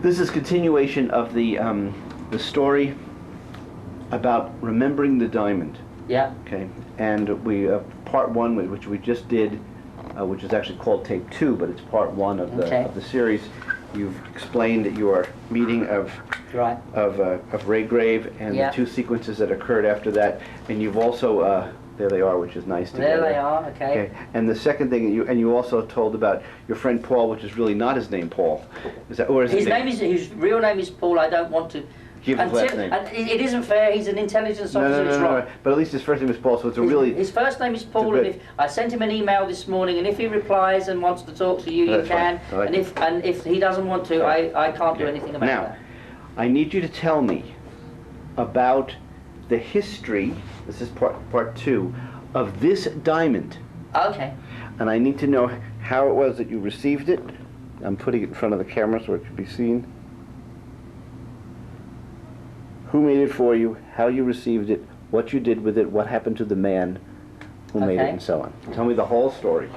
This is continuation of the story about remembering the diamond. Yeah. Okay, and we part one, which we just did, which is actually called tape 2, but it's part 1 of the series. You've explained that your meeting of Ray Grave and the 2 sequences that occurred after that, and you've also there they are, which is nice together. There they are. Okay. And the second thing, you also told about your friend Paul, which is really not his name, Paul. Is that, or is his name? His real name is Paul. I don't want to give his last name. And it isn't fair. He's an intelligence officer. It's wrong. But at least his first name is Paul, so it's his first name is Paul. And if I sent him an email this morning, and if he replies and wants to talk to you, you can. And if he doesn't want to, I can't do anything about that. Now, I need you to tell me about the history. This is part 2 of this diamond. Okay. And I need to know how it was that you received it. I'm putting it in front of the camera so it can be seen. Who made it for you, how you received it, what you did with it, what happened to the man who made it, and so on. Tell me the whole story.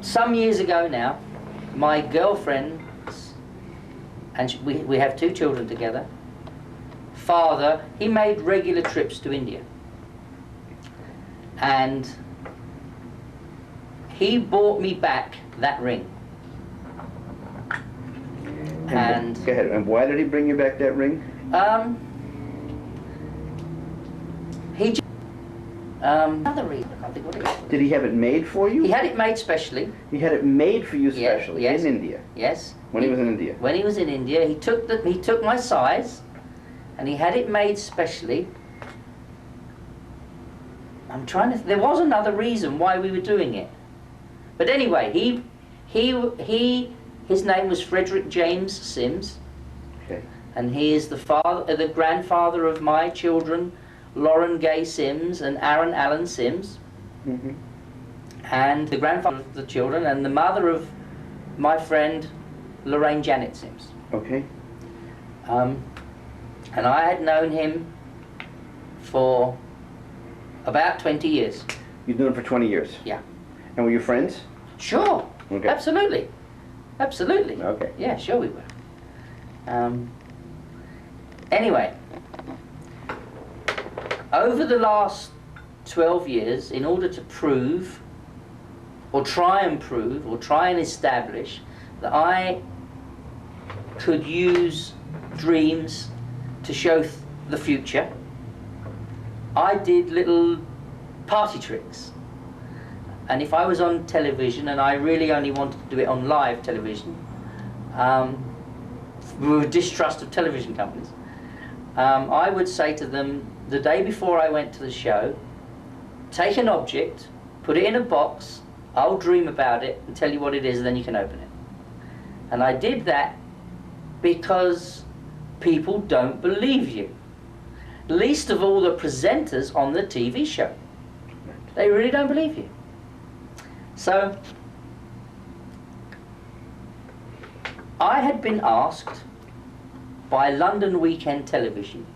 Some years ago now, my girlfriend, and we have 2 children together, father, he made regular trips to India. And he bought me back that ring. And go ahead. And why did he bring you back that ring? Another reason. I can't think what it is. Did he have it made for you? He had it made specially. He had it made for you specially in India. Yes. When he was in India. When he was in India, he took my size, and he had it made specially. I'm trying to. There was another reason why we were doing it, but anyway, his name was Frederick James Sims. Okay. And he is the grandfather of my children, Lauren Gay Sims and Aaron Allen Sims. Mm-hmm. And the grandfather of the children, and the mother of my friend, Lorraine Janet Sims. Okay. And I had known him for about 20 years. You've known him for 20 years? Yeah. And were you friends? Sure. Okay. Absolutely. Absolutely. Okay. Yeah, sure we were. Anyway, over the last 12 years, in order to prove, or try and establish that I could use dreams to show the future, I did little party tricks. And if I was on television, and I really only wanted to do it on live television, with distrust of television companies, I would say to them the day before I went to the show, take an object, put it in a box, I'll dream about it and tell you what it is, and then you can open it. And I did that because people don't believe you. Least of all the presenters on the TV show. They really don't believe you. So, I had been asked by London Weekend Television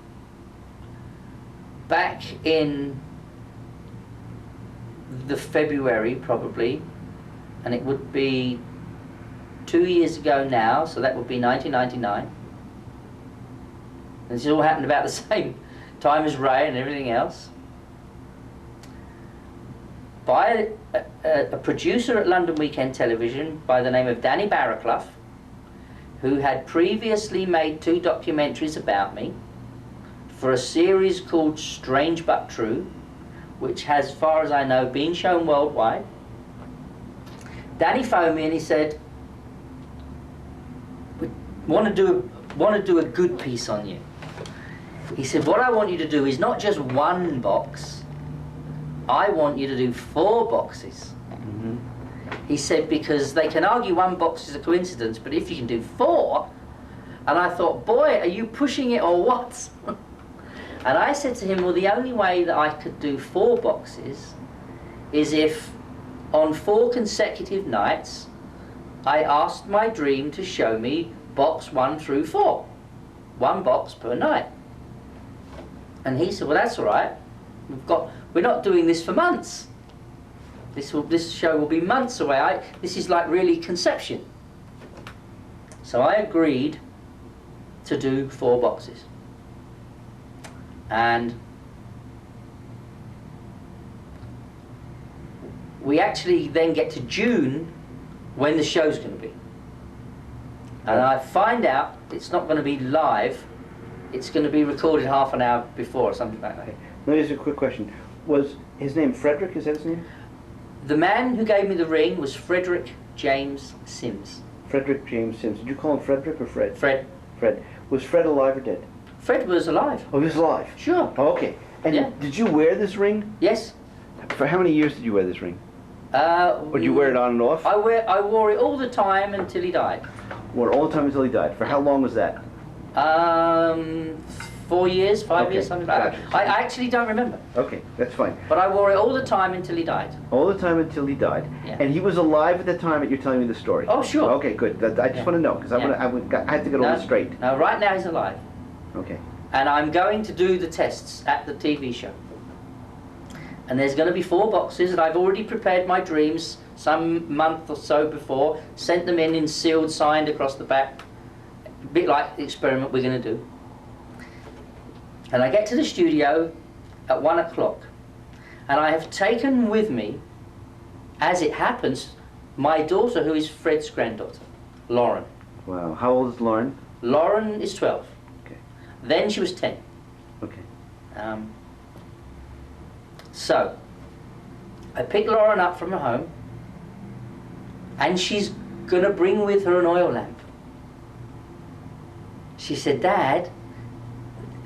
back in the February probably, and it would be 2 years ago now, so that would be 1999. And this all happened about the same time as Ray and everything else. By a producer at London Weekend Television by the name of Danny Barraclough, who had previously made 2 documentaries about me for a series called Strange But True, which has, as far as I know, been shown worldwide. Danny phoned me and he said, "We want to do a good piece on you." He said, "What I want you to do is not just 1 box, I want you to do 4 boxes." Mm-hmm. He said, because they can argue 1 box is a coincidence, but if you can do 4, and I thought, boy, are you pushing it or what? And I said to him, well, the only way that I could do 4 boxes is if on 4 consecutive nights I asked my dream to show me box 1 through 4, 1 box per night. And he said, well, that's all right. We're not doing this for months. This show will be months away. This is like really conception. So I agreed to do 4 boxes. And we actually then get to June when the show's going to be. And I find out it's not going to be live, it's going to be recorded half an hour before or something like that. Okay. Let me ask you a quick question. Was his name Frederick? Is that his name? The man who gave me the ring was Frederick James Sims. Frederick James Sims. Did you call him Frederick or Fred? Fred. Fred. Was Fred alive or dead? Fred was alive. Oh, he was alive? Sure. Oh, okay. And Yeah. did you wear this ring? Yes. For how many years did you wear this ring? Or did you wear it on and off? I wore it all the time until he died. Wore it all the time until he died. For how long was that? 4 years, 5 Okay, years, something like that. gotcha. I actually don't remember. Okay, that's fine. But I wore it all the time until he died. All the time until he died. Yeah. And he was alive at the time that you're telling me the story? Oh, sure. Okay, good. I just Yeah. want to know, because I Yeah. have to get all this straight. No, right now he's alive. Okay. And I'm going to do the tests at the TV show. And there's going to be 4 boxes, and I've already prepared my dreams some month or so before, sent them in sealed, signed across the back, a bit like the experiment we're going to do. And I get to the studio at 1 o'clock, and I have taken with me, as it happens, my daughter, who is Fred's granddaughter, Lauren. Wow. How old is Lauren? Lauren is 12. Okay. Then she was 10. Okay. So, I picked Lauren up from her home, and she's going to bring with her an oil lamp. She said, "Dad,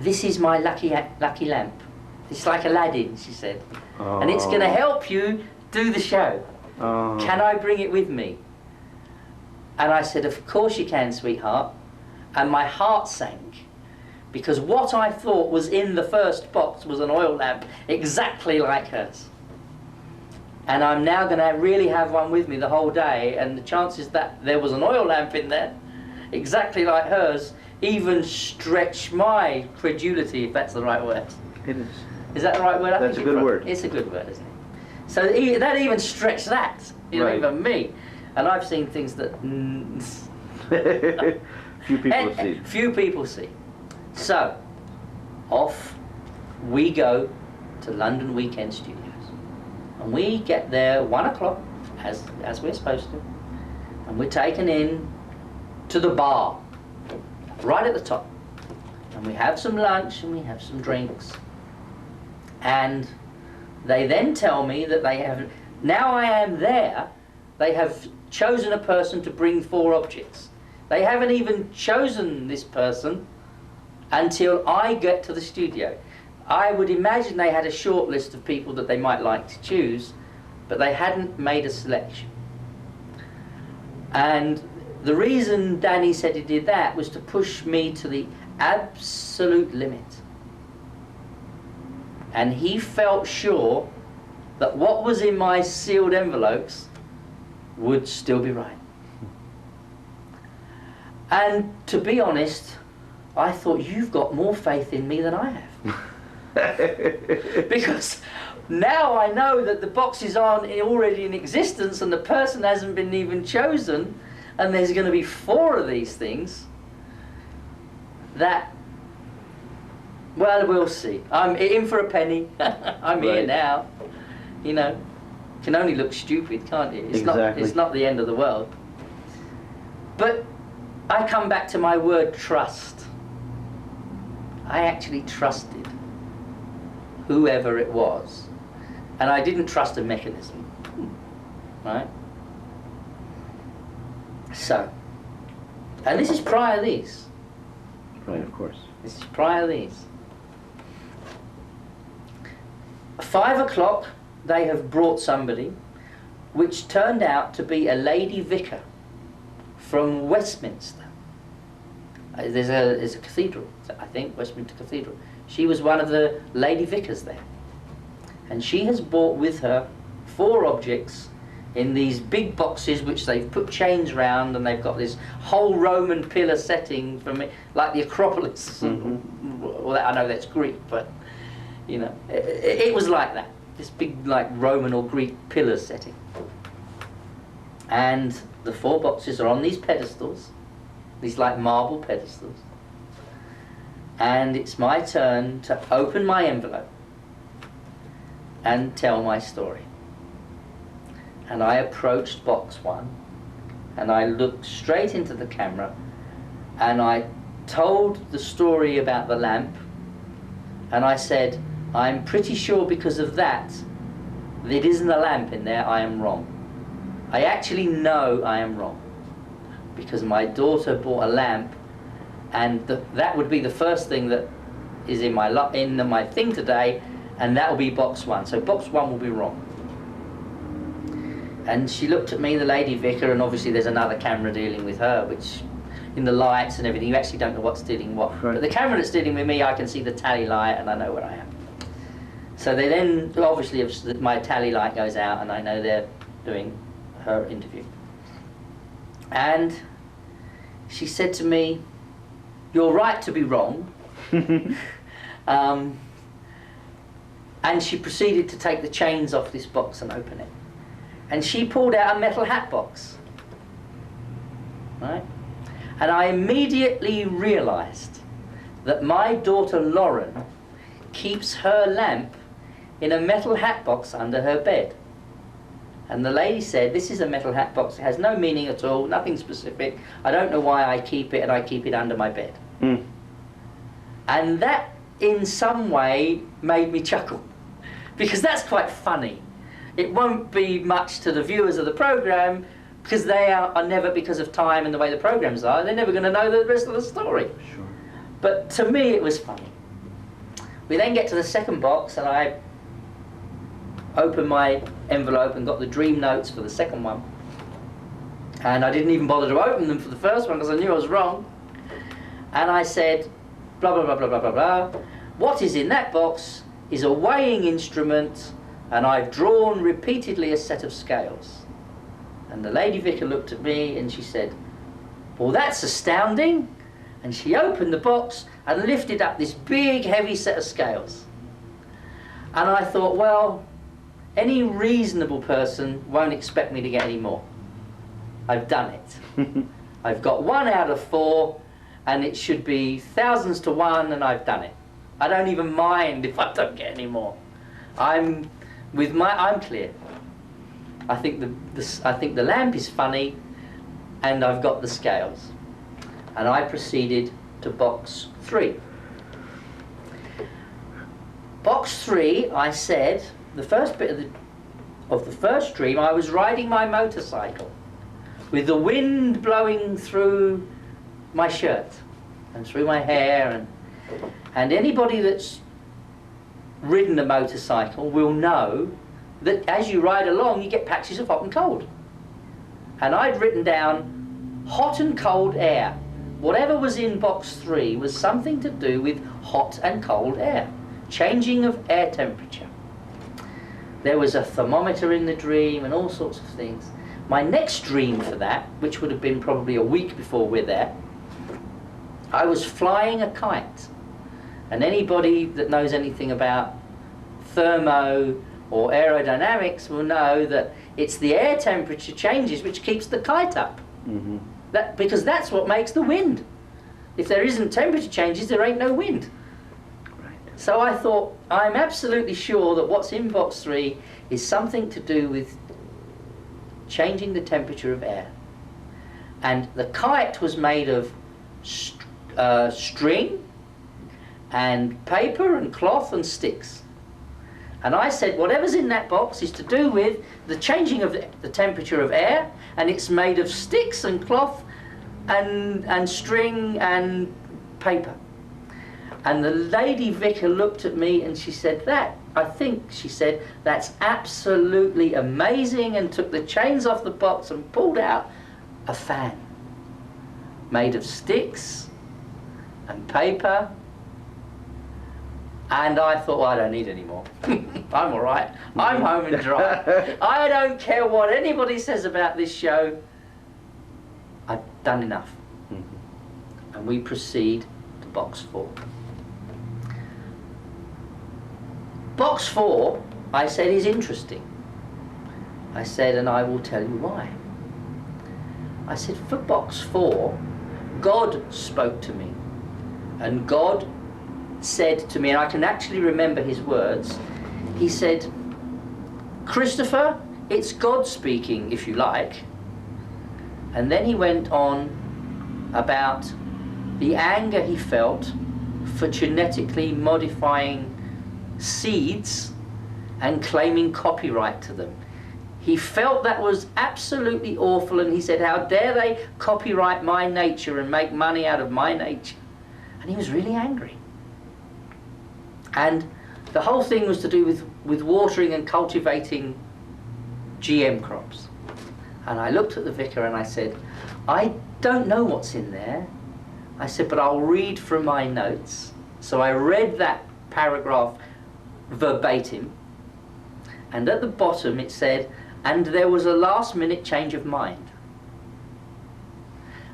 this is my lucky lamp. It's like Aladdin," she said. Oh. "And it's going to help you do the show. Oh. Can I bring it with me?" And I said, "Of course you can, sweetheart." And my heart sank, because what I thought was in the first box was an oil lamp exactly like hers. And I'm now going to really have one with me the whole day, and the chances that there was an oil lamp in there exactly like hers even stretch my credulity, if that's the right word. It is. Is that the right word? That's a good word. It's a good word, isn't it? So that even stretched that, you know, Right. even me. And I've seen things that Few people see. few people see. So, off we go to London Weekend Studios. And we get there 1 o'clock, as we're supposed to. And we're taken in to the bar, right at the top. And we have some lunch and we have some drinks. And they then tell me that they have, now I am there, they have chosen a person to bring 4 objects. They haven't even chosen this person until I get to the studio. I would imagine they had a short list of people that they might like to choose, but they hadn't made a selection. And the reason Danny said he did that was to push me to the absolute limit. And he felt sure that what was in my sealed envelopes would still be right. And to be honest, I thought, you've got more faith in me than I have. Because now I know that the boxes aren't already in existence and the person hasn't been even chosen, and there's going to be 4 of these things, that, well, we'll see. I'm in for a penny. I'm here Right. now. You know, can only look stupid, can't you? It's Exactly. it's not the end of the world. But I come back to my word trust. I actually trusted whoever it was. And I didn't trust a mechanism. Right? So, and this is prior to these. Right, of course. This is prior to these. 5 o'clock, they have brought somebody, which turned out to be a lady vicar from Westminster. There's a cathedral, I think, Westminster Cathedral. She was one of the lady vicars there. And she has brought with her 4 objects in these big boxes which they've put chains round, and they've got this whole Roman pillar setting from it, like the Acropolis. Mm-hmm. Well, I know that's Greek, but you know, it was like that. This big, like, Roman or Greek pillar setting. And the 4 boxes are on these pedestals. these like marble pedestals. And it's my turn to open my envelope and tell my story. And I approached box 1 and I looked straight into the camera and I told the story about the lamp, and I said, I'm pretty sure because of that, it isn't a lamp in there, I am wrong. I actually know I am wrong, because my daughter bought a lamp, and that would be the first thing that is in my thing today, and that will be box 1. So box 1 will be wrong. And she looked at me, the lady vicar, and obviously there's another camera dealing with her, which in the lights and everything, you actually don't know what's dealing what. Right. But the camera that's dealing with me, I can see the tally light and I know where I am. So they then, obviously, my tally light goes out and I know they're doing her interview. And she said to me, you're right to be wrong. And she proceeded to take the chains off this box and open it. And she pulled out a metal hat box. Right? And I immediately realized that my daughter Lauren keeps her lamp in a metal hat box under her bed. And the lady said, this is a metal hat box, it has no meaning at all, nothing specific, I don't know why I keep it, and I keep it under my bed. And that in some way made me chuckle, because that's quite funny. It won't be much to the viewers of the program, because they are never, because of time and the way the programs are, they're never going to know the rest of the story. Sure. But to me it was funny. We then get to the second box and I opened my envelope and got the dream notes for the second one. And I didn't even bother to open them for the first one because I knew I was wrong. And I said, blah, blah, blah, blah, blah, blah, blah. What is in that box is a weighing instrument, and I've drawn repeatedly a set of scales. And the lady vicar looked at me and she said, well, that's astounding. And she opened the box and lifted up this big, heavy set of scales. And I thought, well, any reasonable person won't expect me to get any more. I've done it. I've got 1 out of 4, and it should be thousands to 1, and I've done it. I don't even mind if I don't get any more. I'm clear. I think the lamp is funny, and I've got the scales. And I proceeded to box 3. Box 3, I said, the first bit of the first dream, I was riding my motorcycle with the wind blowing through my shirt and through my hair, and anybody that's ridden a motorcycle will know that as you ride along you get patches of hot and cold. And I'd written down hot and cold air. Whatever was in box 3 was something to do with hot and cold air, changing of air temperature. There was a thermometer in the dream and all sorts of things. My next dream for that, which would have been probably a week before we're there, I was flying a kite. And anybody that knows anything about thermo or aerodynamics will know that it's the air temperature changes which keeps the kite up. Mm-hmm. Because that's what makes the wind. If there isn't temperature changes, there ain't no wind. Right. So I thought, I'm absolutely sure that what's in box 3 is something to do with changing the temperature of air. And the kite was made of string and paper and cloth and sticks. And I said, whatever's in that box is to do with the changing of the temperature of air, and it's made of sticks and cloth and string and paper. And the lady vicar looked at me and she said, she said, that's absolutely amazing, and took the chains off the box and pulled out a fan made of sticks and paper. And I thought, well, I don't need any more. I'm all right. I'm home and dry. I don't care what anybody says about this show. I've done enough. Mm-hmm. And we proceed to box 4. Box 4, I said, is interesting. I said, and I will tell you why. I said, for box 4, God spoke to me. And God said to me, and I can actually remember his words, he said, "Christopher, it's God speaking, if you like." And then he went on about the anger he felt for genetically modifying seeds and claiming copyright to them. He felt that was absolutely awful, and he said, how dare they copyright my nature and make money out of my nature? And he was really angry. And the whole thing was to do with watering and cultivating GM crops. And I looked at the vicar and I said, I don't know what's in there. I said, but I'll read from my notes. So I read that paragraph verbatim, and at the bottom it said, and there was a last-minute change of mind.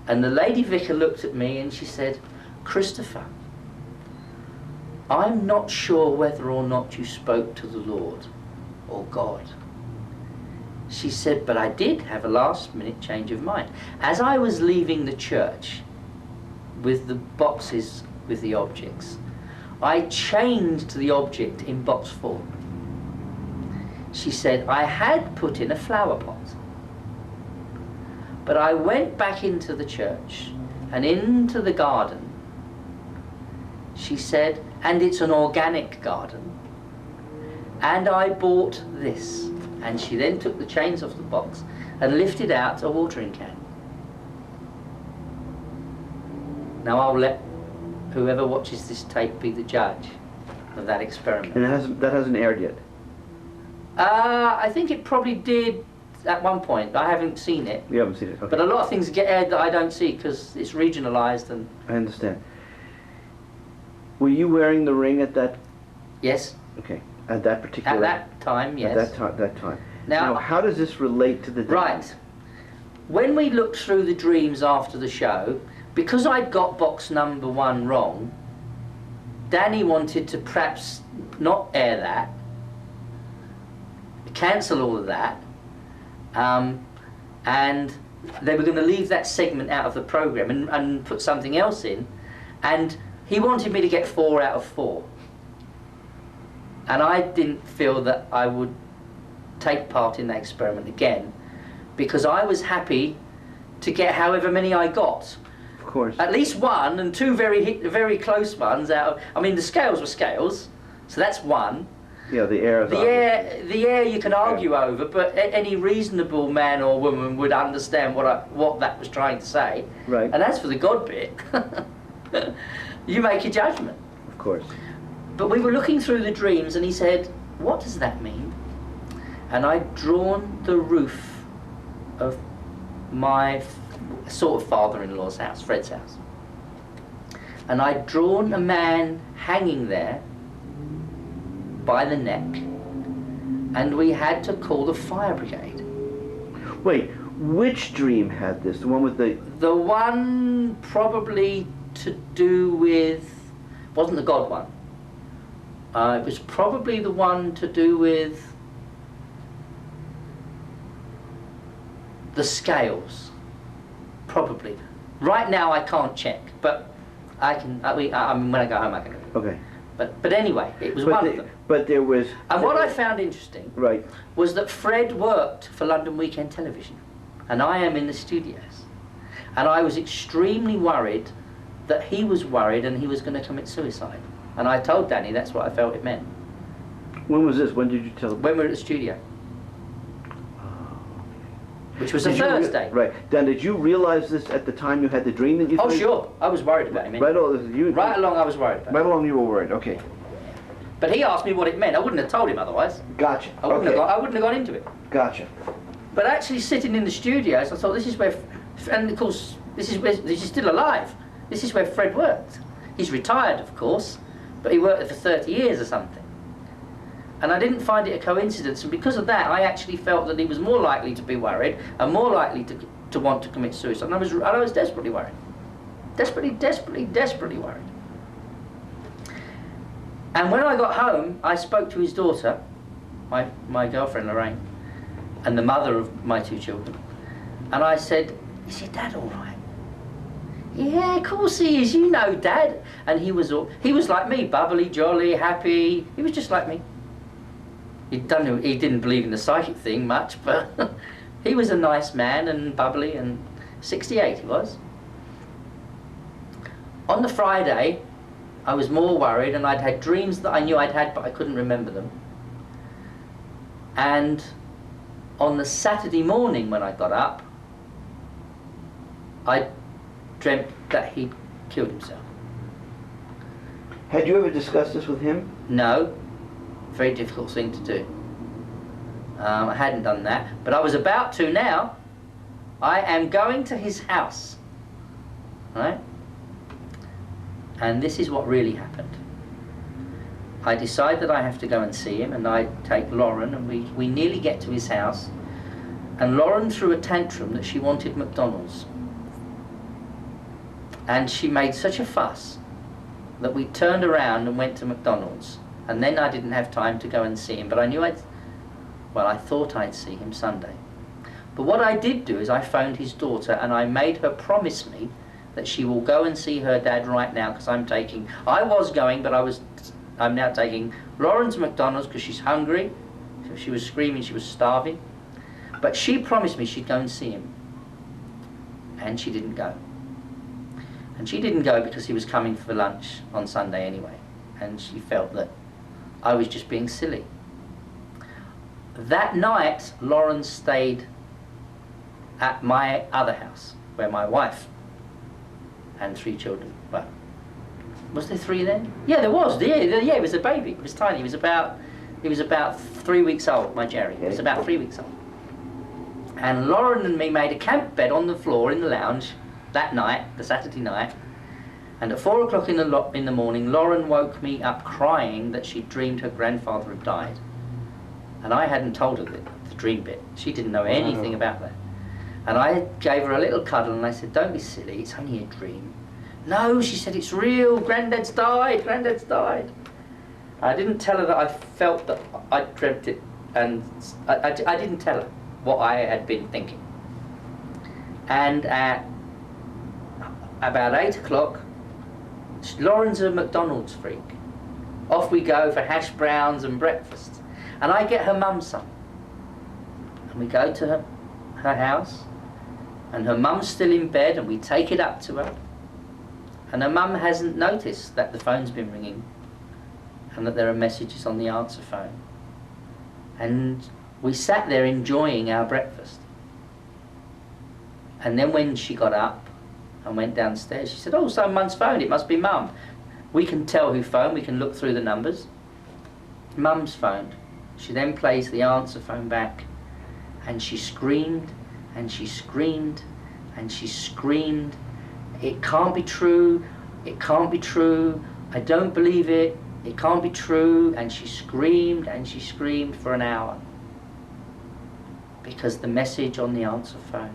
And the lady vicar looked at me and she said, Christopher, I'm not sure whether or not you spoke to the Lord or God. She said, but I did have a last-minute change of mind. As I was leaving the church with the boxes with the objects, I changed the object in box 4. She said, I had put in a flower pot, but I went back into the church and into the garden. She said, and it's an organic garden, and I bought this. And she then took the chains off the box and lifted out a watering can. Now I'll let whoever watches this tape be the judge of that experiment. And that hasn't aired yet? I think it probably did at one point. I haven't seen it. You haven't seen it, okay. But a lot of things get aired that I don't see because it's regionalised. And I understand. Were you wearing the ring at that? Yes. Okay. At that particular... At that time, yes. At that time. Now, how does this relate to the... Right. When we looked through the dreams after the show, because I'd got box number 1 wrong, Danny wanted to perhaps not air that, cancel all of that, and they were going to leave that segment out of the programme and put something else in, and he wanted me to get 4 out of 4. And I didn't feel that I would take part in that experiment again, because I was happy to get however many I got. Of course. At least 1 and 2 very close ones out of, I mean, the scales were scales, so that's 1. Yeah, the air. The air you can argue over, but any reasonable man or woman would understand what that was trying to say. Right. And as for the God bit, you make your judgment. Of course. But we were looking through the dreams, and he said, what does that mean? And I'd drawn the roof of my sort of father-in-law's house, Fred's house. And I'd drawn a man hanging there by the neck, and we had to call the fire brigade. Wait, which dream had this? The one with the... The one probably to do with... wasn't the God one. It was probably the one to do with the scales, probably. Right now I can't check, but I can. I mean, when I go home I can. Okay. But anyway, it was one of them. But there was... And what I found interesting, right, was that Fred worked for London Weekend Television, and I am in the studios, and I was extremely worried that he was worried and he was going to commit suicide. And I told Danny that's what I felt it meant. When was this? When did you tell him? When we were at the studio. Which was a Thursday. Right. Dan, did you realize this at the time you had the dream that you... Oh, sure. I was worried about him. Right along I was worried about him. Right along you were worried, okay. But he asked me what it meant. I wouldn't have told him otherwise. Gotcha. I wouldn't have gone into it. Gotcha. But actually sitting in the studios, I thought this is where... And of course, this is still alive. This is where Fred worked. He's retired, of course, but he worked there for 30 years or something. And I didn't find it a coincidence, and because of that, I actually felt that he was more likely to be worried and more likely to want to commit suicide. And I was desperately worried. Desperately worried. And when I got home, I spoke to his daughter, my girlfriend Lorraine, and the mother of my 2 children. And I said, is your dad all right? Yeah, of course he is. You know, Dad. And he was like me, bubbly, jolly, happy. He was just like me. He didn't believe in the psychic thing much, but he was a nice man and bubbly, and 68 he was. On the Friday, I was more worried, and I'd had dreams that I knew I'd had, but I couldn't remember them. And on the Saturday morning when I got up, I dreamt that he'd killed himself. Had you ever discussed this with him? No. Very difficult thing to do. I hadn't done that, but I was about to now. I am going to his house, right? And this is what really happened. I decide that I have to go and see him, and I take Lauren, and we nearly get to his house, and Lauren threw a tantrum that she wanted McDonald's. And she made such a fuss that we turned around and went to McDonald's. And then I didn't have time to go and see him, but I knew I thought I'd see him Sunday. But what I did do is I phoned his daughter, and I made her promise me that she will go and see her dad right now, because I was going, but I'm now taking Lauren to McDonald's because she's hungry. So she was screaming, she was starving. But she promised me she'd go and see him. And she didn't go. And she didn't go because he was coming for lunch on Sunday anyway. And she felt that I was just being silly. That night, Lauren stayed at my other house, where my wife and 3 children. Well, was there 3 then? Yeah, there was. Yeah, it was a baby. It was tiny. He was about 3 weeks old, my Jerry. He was about 3 weeks old. And Lauren and me made a camp bed on the floor in the lounge that night, the Saturday night. And at 4 o'clock in the morning, Lauren woke me up crying that she dreamed her grandfather had died. And I hadn't told her the dream bit. She didn't know anything about that. And I gave her a little cuddle, and I said, "Don't be silly, it's only a dream." "No," she said, "it's real, Granddad's died, Granddad's died." I didn't tell her that I felt that I dreamt it, and I didn't tell her what I had been thinking. And at about 8 o'clock, Lauren's a McDonald's freak. Off we go for hash browns and breakfast. And I get her mum some. And we go to her house, and her mum's still in bed, and we take it up to her. And her mum hasn't noticed that the phone's been ringing and that there are messages on the answer phone. And we sat there enjoying our breakfast. And then when she got up and went downstairs, she said, "Oh, someone's phoned, it must be Mum." We can tell who phoned, we can look through the numbers. Mum's phoned. She then plays the answer phone back, and she screamed, and she screamed, and she screamed, "It can't be true, it can't be true, I don't believe it, it can't be true." And she screamed for an hour, because the message on the answer phone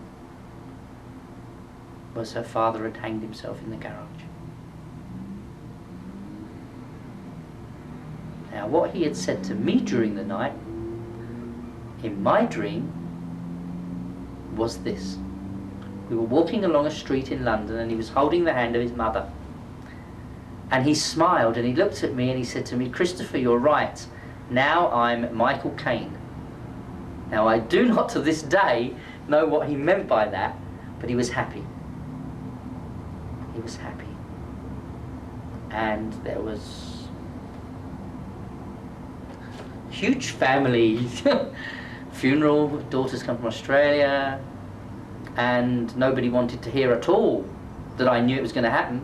was her father had hanged himself in the garage. Now, what he had said to me during the night, in my dream, was this. We were walking along a street in London, and he was holding the hand of his mother. And he smiled, and he looked at me, and he said to me, "Christopher, you're right. Now I'm Michael Caine." Now, I do not to this day know what he meant by that, but he was happy. He was happy. And there was huge family funeral, daughters come from Australia, and nobody wanted to hear at all that I knew it was going to happen.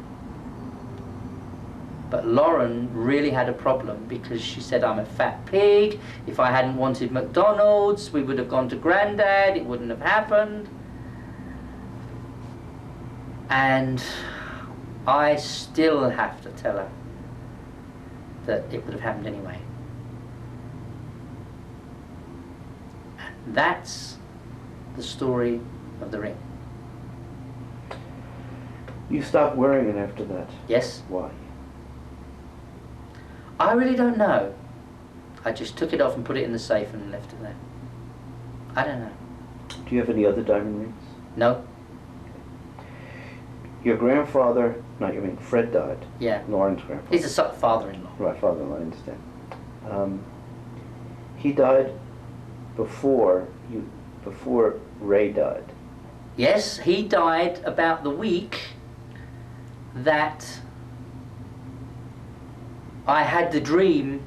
But Lauren really had a problem, because she said, "I'm a fat pig. If I hadn't wanted McDonald's, we would have gone to Granddad, it wouldn't have happened." And I still have to tell her that it would have happened anyway. And that's the story of the ring. You stopped wearing it after that? Yes. Why? I really don't know. I just took it off and put it in the safe and left it there. I don't know. Do you have any other diamond rings? No. your grandfather, no, you mean Fred died. Yeah. Lauren's grandfather. He's a father-in-law. Right, father-in-law, I understand. He died before Ray died. Yes, he died about the week that I had the dream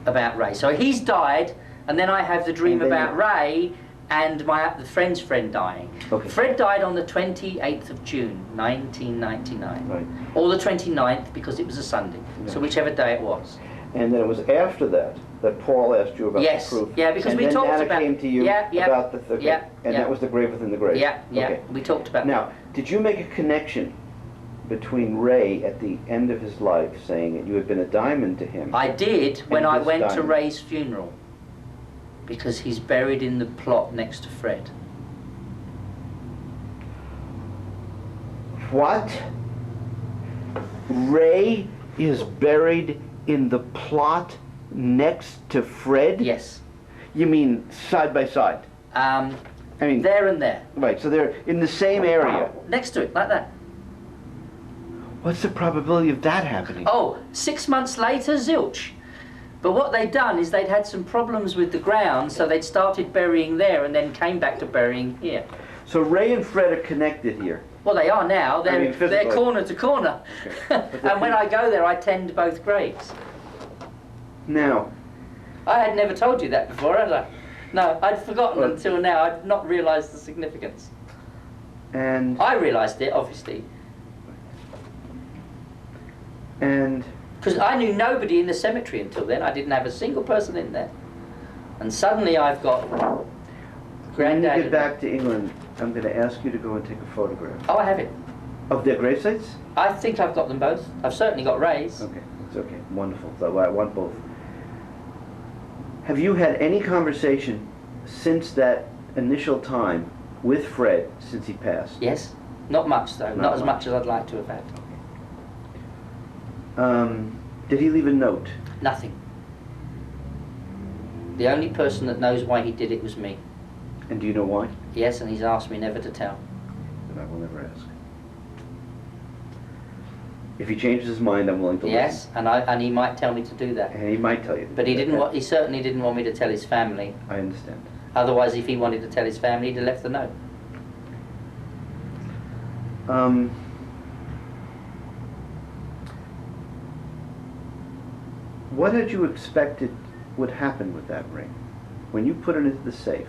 about Ray. So he's died, and then I have the dream about Ray and the friend's friend dying. Okay. Fred died on the 28th of June, 1999. Right. Or the 29th, because it was a Sunday. Yeah. So whichever day it was. And then it was after that Paul asked you about yes. the proof. Yeah, because and we talked Nana about... came to you about the... Okay. And that was the grave within the grave. Yeah, yeah. Okay. We talked about Now, did you make a connection between Ray at the end of his life saying that you had been a diamond to him? I did when I went to diamond? Ray's funeral. Because he's buried in the plot next to Fred. What? Ray is buried in the plot next to Fred? Yes. You mean side by side? I mean... There and there. Right, so they're in the same area. Next to it, like that. What's the probability of that happening? Oh, 6 months later, zilch. But what they'd done is they'd had some problems with the ground, so they'd started burying there and then came back to burying here. So Ray and Fred are connected here? Well, they are now. They're corner to corner. Okay. And when I go there, I tend both graves. Now... I had never told you that before, had I? No, I'd forgotten until now. I'd not realised the significance. And... I realised it, obviously. And... Because I knew nobody in the cemetery until then. I didn't have a single person in there. And suddenly I've got Granddad. When you get back to England, I'm going to ask you to go and take a photograph. Oh, I have it. Of their grave sites? I think I've got them both. I've certainly got Ray's. Okay, it's okay. Wonderful. So I want both. Have you had any conversation since that initial time with Fred since he passed? Yes. Not much, though. Not as much as I'd like to have had. Did he leave a note? Nothing. The only person that knows why he did it was me. And do you know why? Yes, and he's asked me never to tell. Then I will never ask. If he changes his mind, I'm willing to yes, listen. and he might tell me to do that. And he might tell you. But he didn't. He certainly didn't want me to tell his family. I understand. Otherwise, if he wanted to tell his family, he'd have left the note. What had you expected would happen with that ring when you put it into the safe?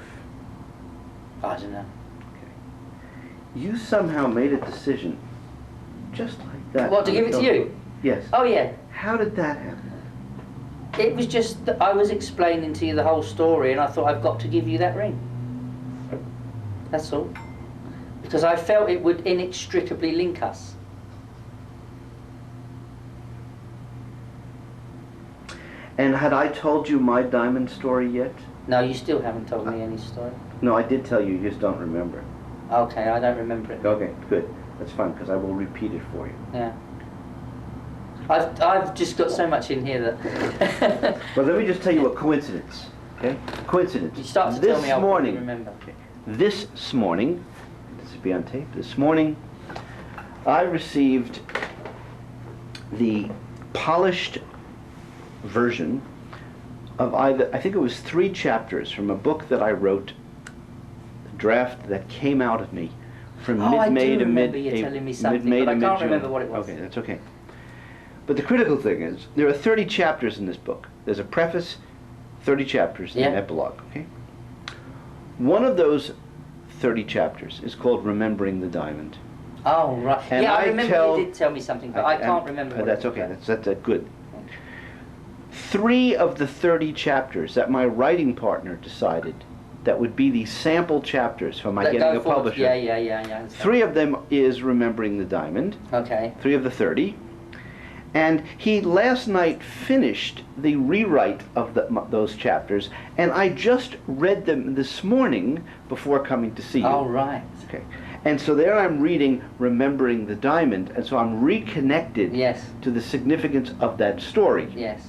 I don't know. Okay. You somehow made a decision just like that. What, to give it to you? Yes. Oh, yeah. How did that happen? It was just that I was explaining to you the whole story, and I thought, I've got to give you that ring. That's all. Because I felt it would inextricably link us. And had I told you my diamond story yet? No, you still haven't told me any story. No, I did tell you, you just don't remember. Okay, I don't remember it. Okay, good. That's fine, because I will repeat it for you. Yeah. I've just got so much in here that... Well, let me just tell you a coincidence, okay? Coincidence. You start to tell me, I'll probably remember. Okay. This morning, this will be on tape, this morning, I received the polished version of either, I think it was 3 chapters from a book that I wrote, a draft that came out of me from mid-May to mid-May to I can't mid-June. remember what it was. Okay, that's okay. But the critical thing is, there are 30 chapters in this book. There's a preface, 30 chapters, and an epilogue, okay? One of those 30 chapters is called Remembering the Diamond. Oh, right. And yeah, I remember you did tell me something, but I can't remember what that's it was. okay, that's good. 3 of the 30 chapters that my writing partner decided that would be the sample chapters for my getting a publisher. Yeah. 3 of them is Remembering the Diamond. Okay. 3 of the 30. And he last night finished the rewrite of those chapters, and I just read them this morning before coming to see you. Oh, right. Okay. And so there I'm reading Remembering the Diamond, and so I'm reconnected to the significance of that story. Yes.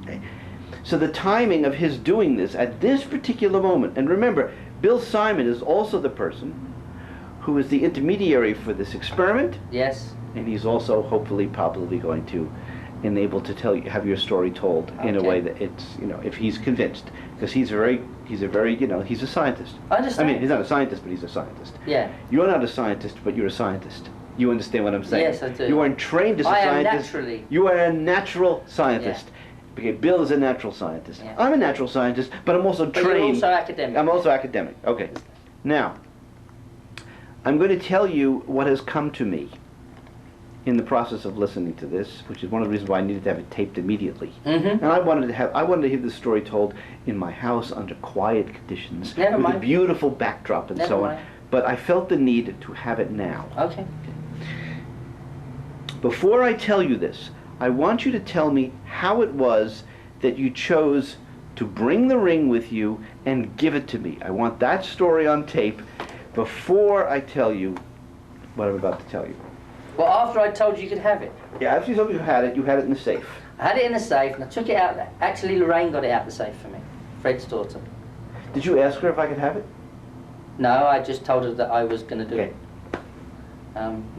Okay. So the timing of his doing this at this particular moment, and remember, Bill Simon is also the person who is the intermediary for this experiment. Yes. And he's also hopefully probably going to enable to have your story told in a way that it's, if he's convinced, because he's a very, he's a scientist. I understand. I mean, he's not a scientist, but he's a scientist. Yeah. You're not a scientist, but you're a scientist. You understand what I'm saying? Yes, I do. You aren't trained as a scientist. I am naturally. You are a natural scientist. Yeah. Okay, Bill is a natural scientist. Yeah. I'm a natural scientist, but I'm also trained. But you're also academic. I'm also academic. Okay. Now, I'm going to tell you what has come to me in the process of listening to this, which is one of the reasons why I needed to have it taped immediately. And I wanted to hear this story told in my house under quiet conditions, with a beautiful backdrop and so on. But I felt the need to have it now. Okay. Before I tell you this, I want you to tell me how it was that you chose to bring the ring with you and give it to me. I want that story on tape before I tell you what I'm about to tell you. Well, after I told you could have it. Yeah, after you told me you had it in the safe. I had it in the safe, and I took it out. Actually, Lorraine got it out of the safe for me, Fred's daughter. Did you ask her if I could have it? No, I just told her that I was going to do it.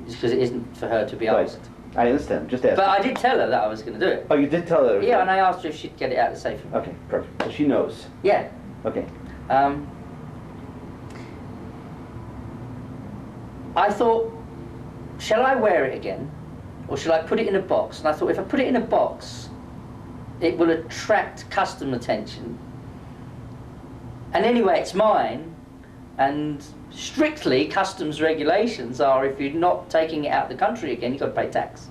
Because it isn't for her to be asked. I understand, just ask. But I did tell her that I was going to do it. Oh, you did tell her? Yeah, and I asked her if she'd get it out of the safe for me. Okay, perfect. So she knows. Yeah. Okay. I thought, shall I wear it again, or shall I put it in a box? And I thought, if I put it in a box, it will attract customer attention. And anyway, it's mine, and strictly customs regulations are if you're not taking it out of the country again, you've got to pay tax.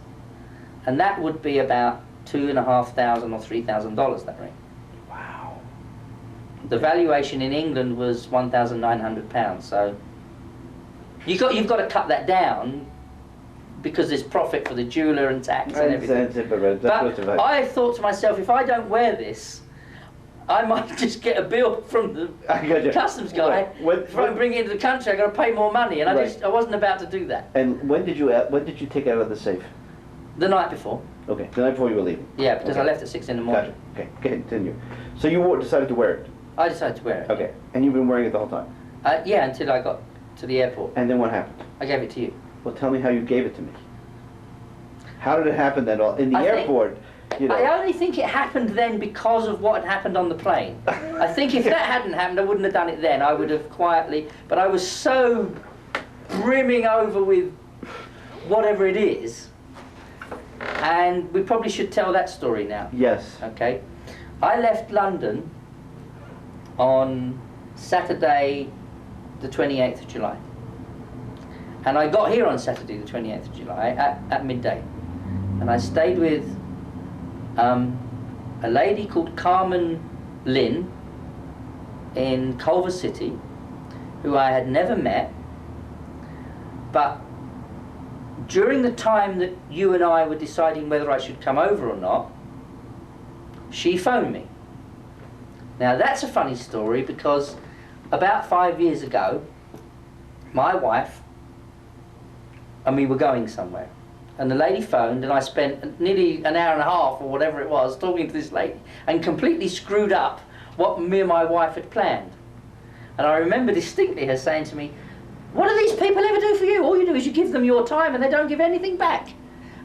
And that would be about $2,500 or $3,000, that ring. Wow. The valuation in England was £1,900, so you've got to cut that down because there's profit for the jeweler and tax and everything. But I thought to myself, if I don't wear this, I might just get a bill from the customs guy. If I bring it into the country, I've got to pay more money, and I wasn't about to do that. And when did you take it out of the safe? The night before. Okay, the night before you were leaving. Yeah, because I left at 6 in the morning. Gotcha. Okay, continue. So you decided to wear it? I decided to wear it. Okay, and you've been wearing it the whole time? Yeah, until I got to the airport. And then what happened? I gave it to you. Well, tell me how you gave it to me. How did it happen then? In the airport? I only think it happened then because of what had happened on the plane. I think if that hadn't happened, I wouldn't have done it then. I would have quietly, but I was so brimming over with whatever it is, and we probably should tell that story now. Yes. Okay. I left London on Saturday the 28th of July. And I got here on Saturday the 28th of July at midday. And I stayed with a lady called Carmen Lynn in Culver City, who I had never met, but during the time that you and I were deciding whether I should come over or not, she phoned me. Now that's a funny story because about 5 years ago, my wife and we were going somewhere. And the lady phoned, and I spent nearly an hour and a half, or whatever it was, talking to this lady, and completely screwed up what me and my wife had planned. And I remember distinctly her saying to me, "What do these people ever do for you? All you do is you give them your time, and they don't give anything back."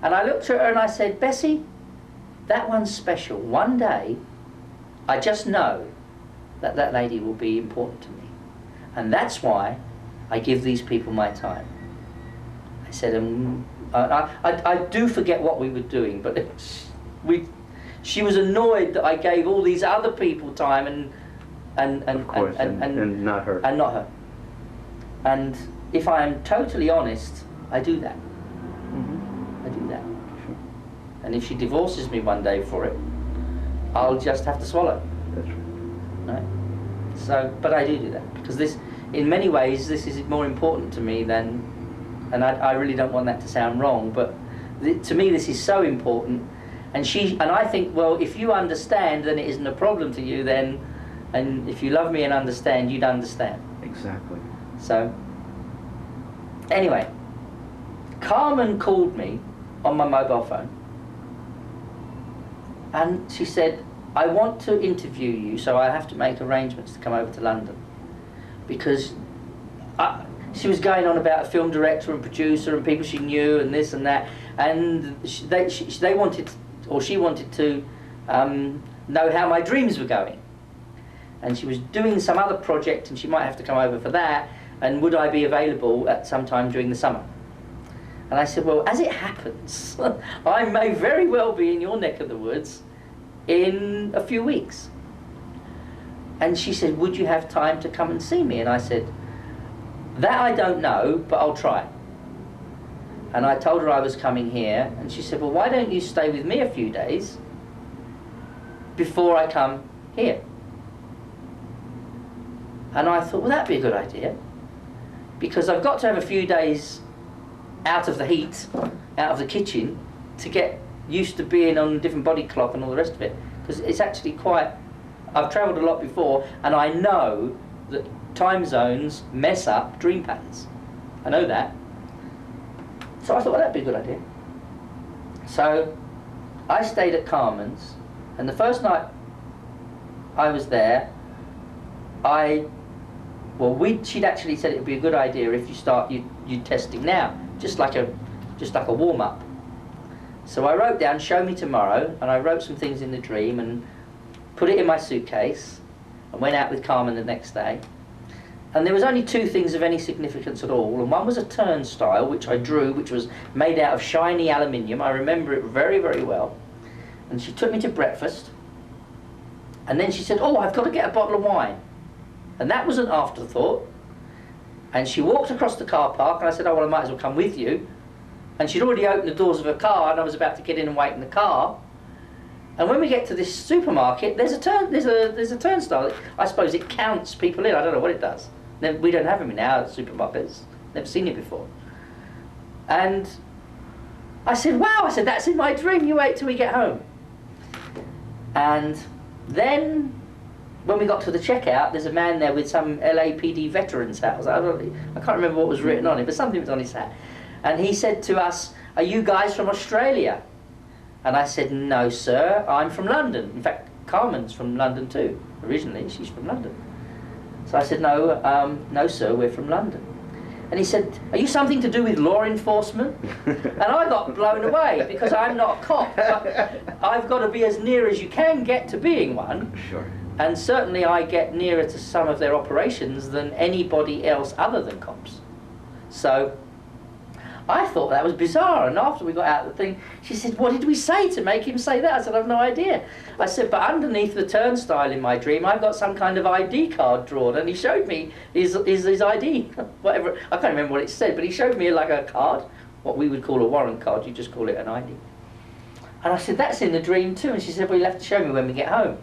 And I looked at her and I said, "Bessie, that one's special. One day, I just know that that lady will be important to me. And that's why I give these people my time." I said, I do forget what we were doing, but she was annoyed that I gave all these other people time and not her. And not her. And if I am totally honest, I do that. I do that. Sure. And if she divorces me one day for it, I'll just have to swallow. That's right. Right? So, but I do that because this, in many ways, this is more important to me than. And I really don't want that to sound wrong, but to me this is so important. And I think, well, if you understand, then it isn't a problem to you then, and if you love me and understand, you'd understand. Exactly. So, anyway, Carmen called me on my mobile phone, and she said, "I want to interview you, so I have to make arrangements to come over to London, because..." she was going on about a film director and producer and people she knew and this and that, and they wanted, or she wanted to know how my dreams were going. And she was doing some other project and she might have to come over for that, and would I be available at some time during the summer? And I said, well, as it happens, I may very well be in your neck of the woods in a few weeks. And she said, would you have time to come and see me? And I said, that I don't know, but I'll try. And I told her I was coming here, and she said, well, why don't you stay with me a few days before I come here? And I thought, well, that'd be a good idea, because I've got to have a few days out of the heat, out of the kitchen, to get used to being on a different body clock and all the rest of it. Because it's actually quite, I've travelled a lot before, and I know that time zones mess up dream patterns. I know that. So I thought, well, that'd be a good idea. So I stayed at Carmen's, and the first night I was there, she'd actually said it would be a good idea if you start you testing now, just like a warm-up. So I wrote down, show me tomorrow, and I wrote some things in the dream and put it in my suitcase and went out with Carmen the next day. And there was only two things of any significance at all, and one was a turnstile which I drew, which was made out of shiny aluminium. I remember it very, very well. And she took me to breakfast, and then she said, oh, I've got to get a bottle of wine. And that was an afterthought. And she walked across the car park, and I said, oh, well, I might as well come with you. And she'd already opened the doors of her car, and I was about to get in and wait in the car. And when we get to this supermarket, there's a turnstile. I suppose it counts people in. I don't know what it does. We don't have them in our supermarkets. Never seen it before. And I said, wow, I said, that's in my dream. You wait till we get home. And then when we got to the checkout, there's a man there with some LAPD veteran's hat. I can't remember what was written on it, but something was on his hat. And he said to us, are you guys from Australia? And I said, no, sir, I'm from London. In fact, Carmen's from London too. Originally, she's from London. So I said, no, no, sir, we're from London. And he said, are you something to do with law enforcement? And I got blown away, because I'm not a cop. But I've got to be as near as you can get to being one. Sure. And certainly I get nearer to some of their operations than anybody else other than cops. So I thought that was bizarre, and after we got out of the thing, she said, what did we say to make him say that? I said, I've no idea. I said, but underneath the turnstile in my dream, I've got some kind of ID card drawn, and he showed me his ID, whatever, I can't remember what it said, but he showed me like a card, what we would call a warrant card, you just call it an ID. And I said, that's in the dream too, and she said, well, you'll have to show me when we get home.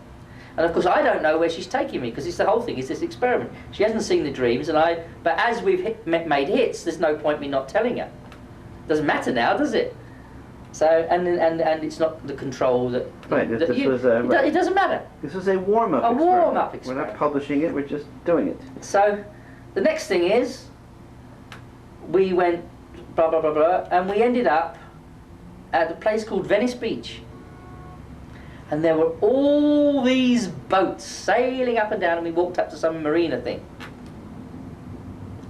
And of course I don't know where she's taking me, because it's the whole thing, it's this experiment. She hasn't seen the dreams, but as we've made hits, there's no point me not telling her. Doesn't matter now, does it? So, and it's not the control that... Right, that right. It doesn't matter. This was a warm-up experiment. A warm-up experiment. We're not publishing it, we're just doing it. So, the next thing is, we went blah, blah, blah, blah, and we ended up at a place called Venice Beach. And there were all these boats sailing up and down, and we walked up to some marina thing.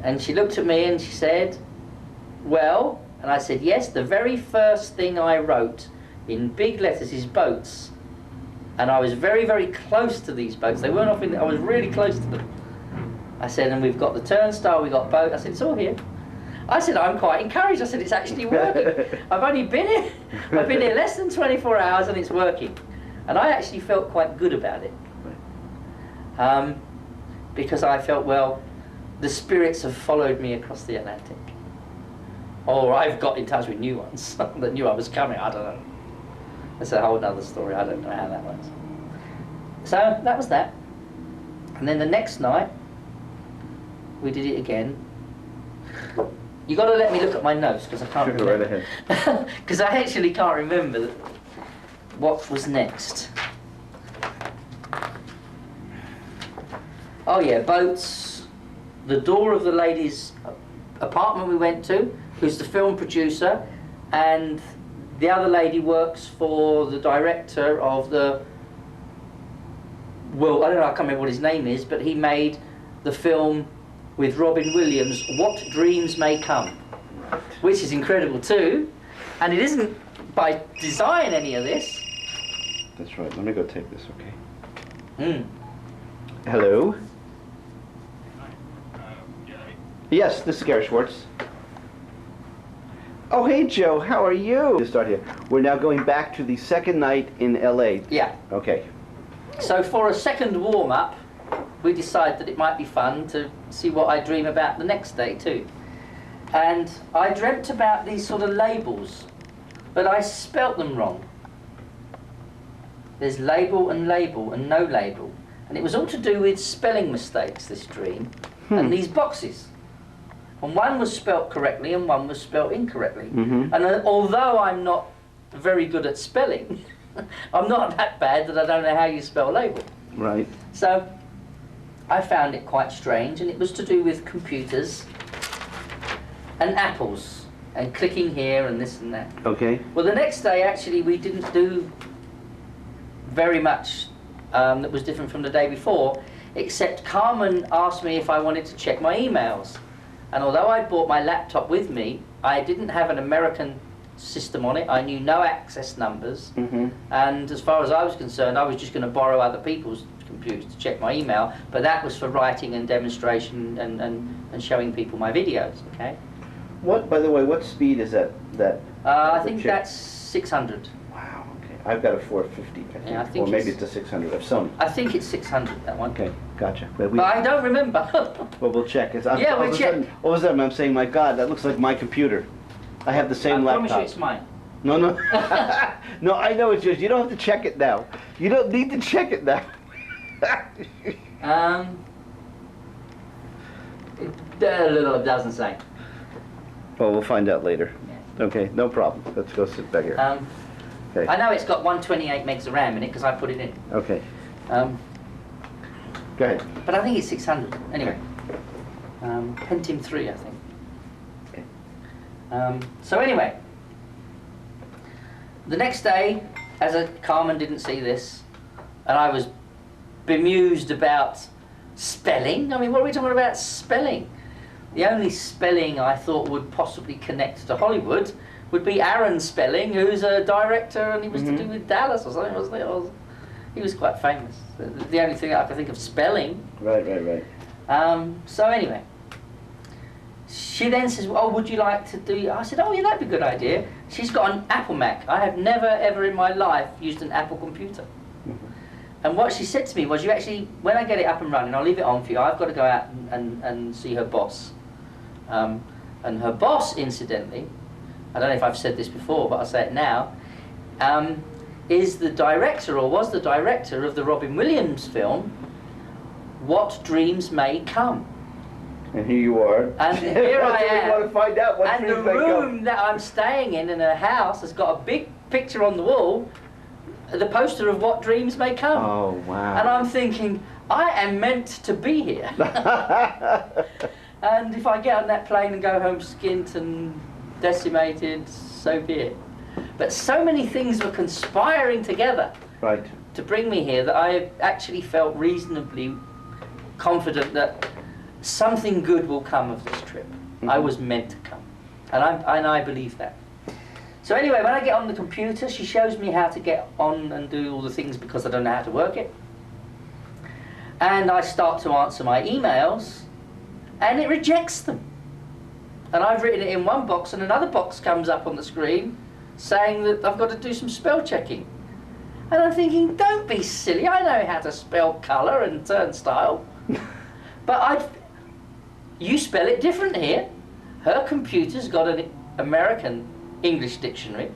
And she looked at me and she said, well... And I said, yes, the very first thing I wrote in big letters is boats. And I was very, very close to these boats. They weren't off in, I was really close to them. I said, and we've got the turnstile, we've got boat. I said, it's all here. I said, I'm quite encouraged. I said, it's actually working. I've only been here, I've been here less than 24 hours and it's working. And I actually felt quite good about it. Because I felt, well, the spirits have followed me across the Atlantic. Or I've got in touch with new ones that knew I was coming, I don't know. That's a whole other story, I don't know how that works. So that was that. And then the next night, we did it again. You got to let me look at my notes, because I can't remember. Because I actually can't remember what was next. Oh yeah, boats. The door of the lady's apartment we went to, who's the film producer, and the other lady works for the director of the, well, I don't know, I can't remember what his name is, but he made the film with Robin Williams' What Dreams May Come, which is incredible too, and it isn't by design any of this. That's right. Let me go take this, okay? Hello? Yes, this is Gary Schwartz. Oh, hey, Joe. How are you? To start here. We're now going back to the second night in L.A. Yeah. Okay. So for a second warm-up, we decided that it might be fun to see what I dream about the next day too. And I dreamt about these sort of labels, but I spelt them wrong. There's label and no label. And it was all to do with spelling mistakes, this dream, and these boxes. And one was spelt correctly and one was spelt incorrectly. And although I'm not very good at spelling, I'm not that bad that I don't know how you spell label. Right. So I found it quite strange, and it was to do with computers and apples and clicking here and this and that. Okay. Well, the next day actually we didn't do very much that was different from the day before, except Carmen asked me if I wanted to check my emails. And although I brought my laptop with me, I didn't have an American system on it. I knew no access numbers. And as far as I was concerned, I was just going to borrow other people's computers to check my email. But that was for writing and demonstration and showing people my videos, okay? What, by the way, what speed is that? I think that's 600. Wow, okay. I've got a 450, I think. Yeah, I think or maybe it's a 600 of Sony. I think it's 600, that one. Okay, gotcha. But I don't remember. Well, we'll check. Yeah, we'll check. All of a sudden, I'm saying, my God, that looks like my computer. I have the same laptop. I promise you it's mine. No, no. No, I know it's yours. You don't have to check it now. You don't need to check it now. It doesn't say. Well, we'll find out later. Yeah. Okay, no problem. Let's go sit back here. Okay. I know it's got 128 megs of RAM in it because I put it in. Okay. Go ahead. But I think it's 600. Anyway. Pentium 3, I think. Okay. So anyway, the next day, Carmen didn't see this, and I was bemused about spelling. I mean, what are we talking about spelling? The only spelling I thought would possibly connect to Hollywood would be Aaron Spelling, who's a director, and he was to do with Dallas or something, wasn't it? He was quite famous. The only thing I could think of spelling. Right. So anyway, she then says, "Oh, would you like to do?" I said, "Oh, yeah, that'd be a good idea." She's got an Apple Mac. I have never ever in my life used an Apple computer. And what she said to me was, "You actually, when I get it up and running, I'll leave it on for you. I've got to go out and see her boss." And her boss, incidentally, I don't know if I've said this before, but I'll say it now, is the director, or was the director, of the Robin Williams film, What Dreams May Come. And here you are. And here I am. We want to find out what and the dreams may come. room that I'm staying in her house has got a big picture on the wall, the poster of What Dreams May Come. Oh, wow. And I'm thinking, I am meant to be here. And if I get on that plane and go home skint and decimated, so be it. But so many things were conspiring together to bring me here that I actually felt reasonably confident that something good will come of this trip. I was meant to come. And I believe that. So anyway, when I get on the computer, she shows me how to get on and do all the things because I don't know how to work it. And I start to answer my emails, and it rejects them. And I've written it in one box, and another box comes up on the screen saying that I've got to do some spell checking. And I'm thinking, don't be silly, I know how to spell colour and turnstile. But you spell it different here. Her computer's got an American English dictionary,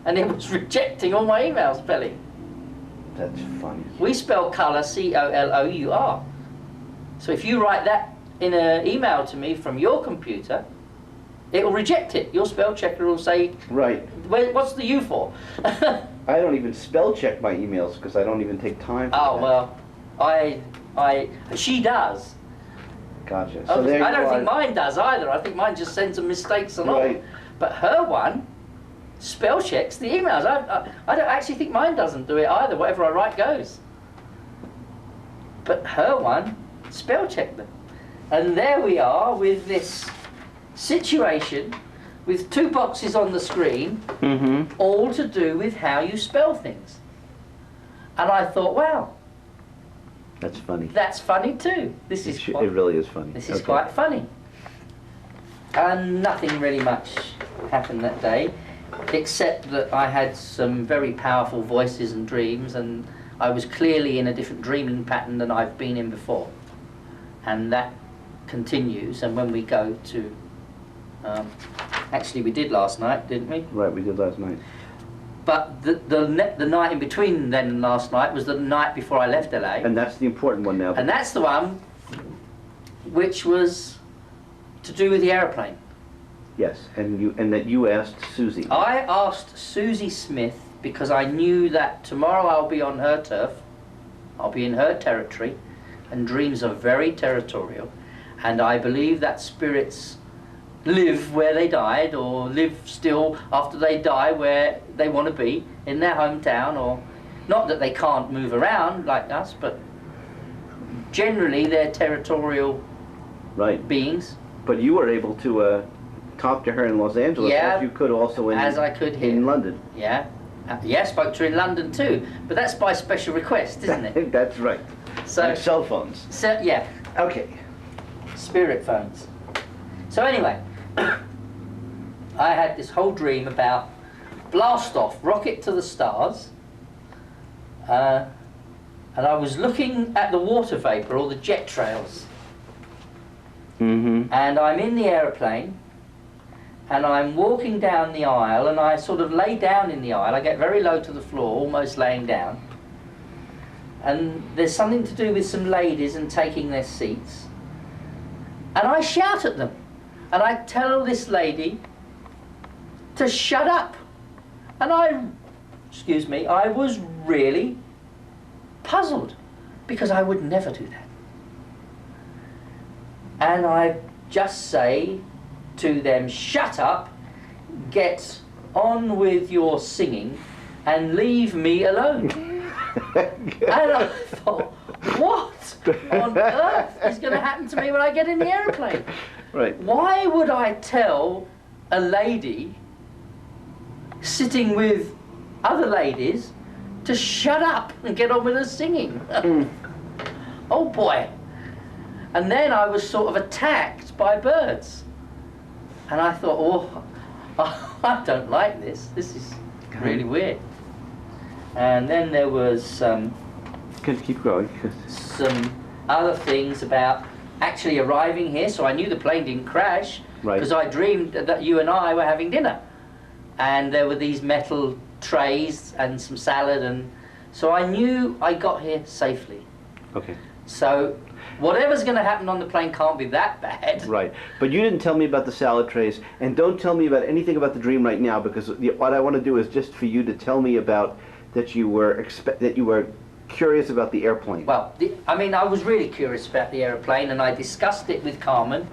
and it was rejecting all my email spelling. That's funny. We spell colour C-O-L-O-U-R. So if you write that in an email to me from your computer, it will reject it. Your spell checker will say, right. What's the U for? I don't even spell check my emails because I don't even take time for that. Well, she does. Gotcha. So there I don't think mine does either. I think mine just sends them mistakes and all. But her one spell checks the emails. I don't actually think mine doesn't do it either. Whatever I write goes. But her one spell checked them. And there we are with this situation with 2 boxes on the screen, all to do with how you spell things. And I thought, wow. That's funny. That's funny too. It really is funny. This is quite funny. And nothing really much happened that day, except that I had some very powerful voices and dreams, and I was clearly in a different dreaming pattern than I've been in before. And that continues, and when we go to... actually, we did last night, didn't we? Right, we did last night. But the night in between then and last night was the night before I left LA. And that's the important one now. And that's the one which was to do with the aeroplane. Yes, and that you asked Susie. I asked Susie Smith because I knew that tomorrow I'll be on her turf, I'll be in her territory, and dreams are very territorial, and I believe that spirits live where they died, or live still after they die where they want to be, in their hometown, or not that they can't move around like us, but generally they're territorial beings. But you were able to talk to her in Los Angeles, as you could also in London. Yeah. Yeah, I spoke to her in London too, but that's by special request, isn't it? That's right. So, like cell phones. So, yeah. Okay. Spirit phones. So anyway, I had this whole dream about blast off, rocket to the stars, and I was looking at the water vapor, or the jet trails, and I'm in the aeroplane, and I'm walking down the aisle, and I sort of lay down in the aisle. I get very low to the floor, almost laying down, and there's something to do with some ladies and taking their seats, and I shout at them. And I tell this lady to shut up. And I was really puzzled, because I would never do that. And I just say to them, shut up, get on with your singing, and leave me alone. And I thought, what on earth is going to happen to me when I get in the aeroplane? Right. Why would I tell a lady sitting with other ladies to shut up and get on with her singing? Oh boy. And then I was sort of attacked by birds. And I thought, oh, I don't like this. This is really weird. And then there was keep going. some other things about actually arriving here, so I knew the plane didn't crash, because I dreamed that you and I were having dinner, and there were these metal trays and some salad, and so I knew I got here safely. Okay. So whatever's going to happen on the plane can't be that bad. Right. But you didn't tell me about the salad trays, and don't tell me about anything about the dream right now, because what I want to do is just for you to tell me about that you were curious about the airplane. Well, I was really curious about the airplane, and I discussed it with Carmen.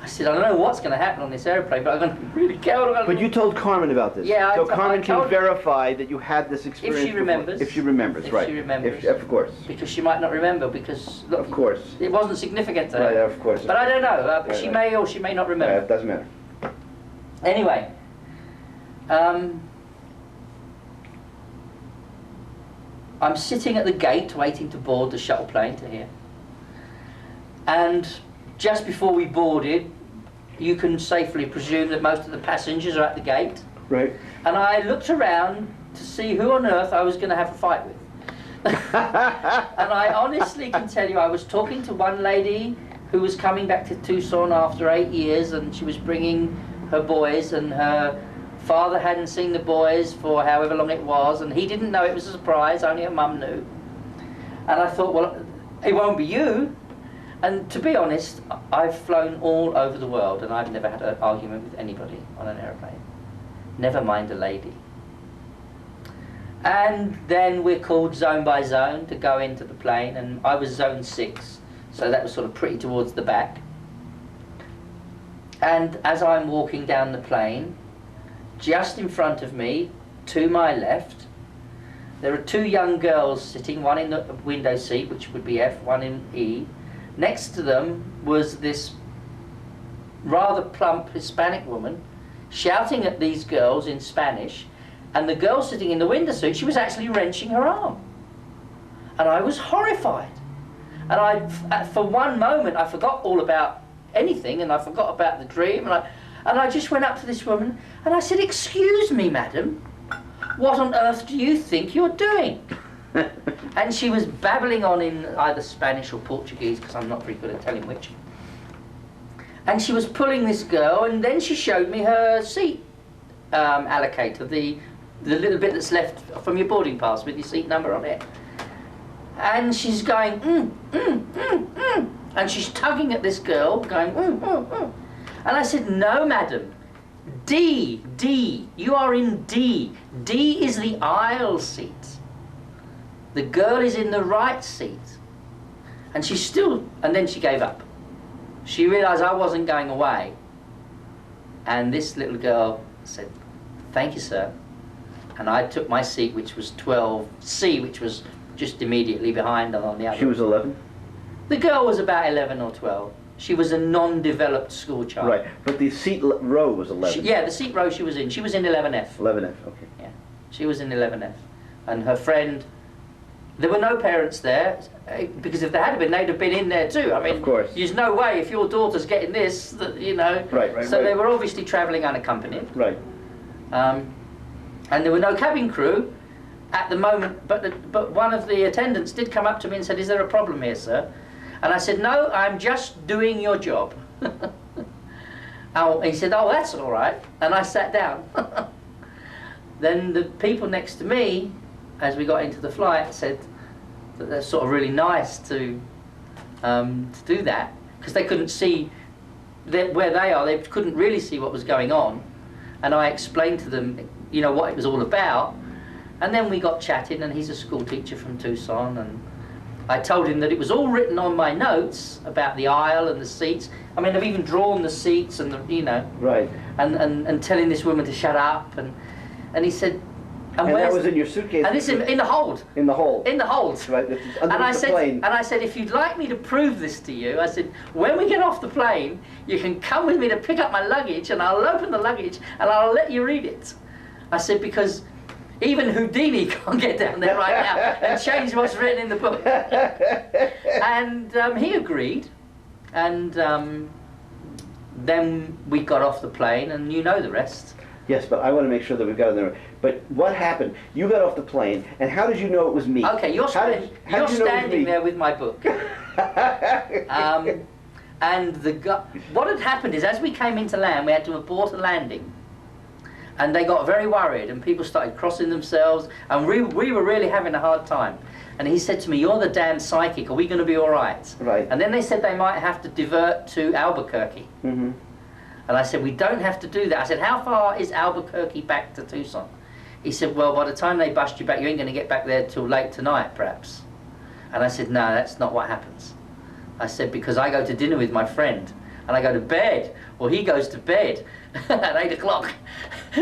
I said, I don't know what's going to happen on this airplane, but I'm going to really care. But you told Carmen about this. Yeah, so Carmen can verify that you had this experience. If she remembers. If she remembers, right. If she remembers. Of course. Because she might not remember, because look, of course. It wasn't significant to her. Right, of course. But I don't know. She may or she may not remember. It doesn't matter. Anyway, I'm sitting at the gate waiting to board the shuttle plane to here. And just before we boarded, you can safely presume that most of the passengers are at the gate. Right. And I looked around to see who on earth I was going to have a fight with. And I honestly can tell you, I was talking to one lady who was coming back to Tucson after 8 years, and she was bringing her boys, and her father hadn't seen the boys for however long it was, and he didn't know it was a surprise, only her mum knew. And I thought, well, it won't be you. And to be honest, I've flown all over the world, and I've never had an argument with anybody on an airplane. Never mind a lady. And then we're called zone by zone to go into the plane, and I was zone 6, so that was sort of pretty towards the back. And as I'm walking down the plane, just in front of me, to my left, there are 2 young girls sitting, one in the window seat, which would be F, one in E, Next to them was this rather plump Hispanic woman shouting at these girls in Spanish, and the girl sitting in the window seat, she was actually wrenching her arm. And I was horrified. And for one moment, I forgot all about anything, and I forgot about the dream, and I just went up to this woman, and I said, "Excuse me, madam, what on earth do you think you're doing?" And she was babbling on in either Spanish or Portuguese, because I'm not very good at telling which. And she was pulling this girl, and then she showed me her seat allocator, the little bit that's left from your boarding pass with your seat number on it. And she's going, and she's tugging at this girl, going, And I said, "No, madam, D, you are in D. D is the aisle seat. The girl is in the right seat." And she still, and then she gave up. She realized I wasn't going away. And this little girl said, "Thank you, sir." And I took my seat, which was 12C, which was just immediately behind on the other. She was 11? The girl was about 11 or 12. She was a non-developed school child. Right, but the seat row was 11. Yeah, the seat row she was in 11F. 11F, okay. Yeah, she was in 11F. And her friend, there were no parents there, because if there had been, they'd have been in there too. I mean, of course. There's no way if your daughter's getting this, that, you know. Right. So they were obviously travelling unaccompanied. Right. And there were no cabin crew at the moment, but one of the attendants did come up to me and said, "Is there a problem here, sir?" And I said, "No, I'm just doing your job." Oh, he said, "Oh, that's all right." And I sat down. Then the people next to me, as we got into the flight, said that they're sort of really nice to do that, because they couldn't see where they are. They couldn't really see what was going on. And I explained to them, you know, what it was all about. And then we got chatting, and he's a school teacher from Tucson, and I told him that it was all written on my notes about the aisle and the seats. I mean, I've even drawn the seats and the, you know. Right. And telling this woman to shut up, and he said, and that was in your suitcase? And this in the hold. In the hold. In the hold. Right. And I said, "If you'd like me to prove this to you," I said, "when we get off the plane, you can come with me to pick up my luggage, and I'll open the luggage and I'll let you read it." I said, "Because even Houdini can't get down there right now and change what's written in the book." And he agreed, and then we got off the plane, and you know the rest. Yes, but I want to make sure that we've got it there. But what happened? You got off the plane, and how did you know it was me? Okay, you're standing there with my book. And what had happened is, as we came into land, we had to abort a landing. And they got very worried, and people started crossing themselves, and we were really having a hard time. And he said to me, "You're the damn psychic, are we going to be all right?" Right. And then they said they might have to divert to Albuquerque. Mm-hmm. And I said, "We don't have to do that." I said, "How far is Albuquerque back to Tucson?" He said, "Well, by the time they bust you back, you ain't going to get back there till late tonight, perhaps." And I said, "No, that's not what happens." I said, "Because I go to dinner with my friend, and I go to bed, or he goes to bed at 8 o'clock.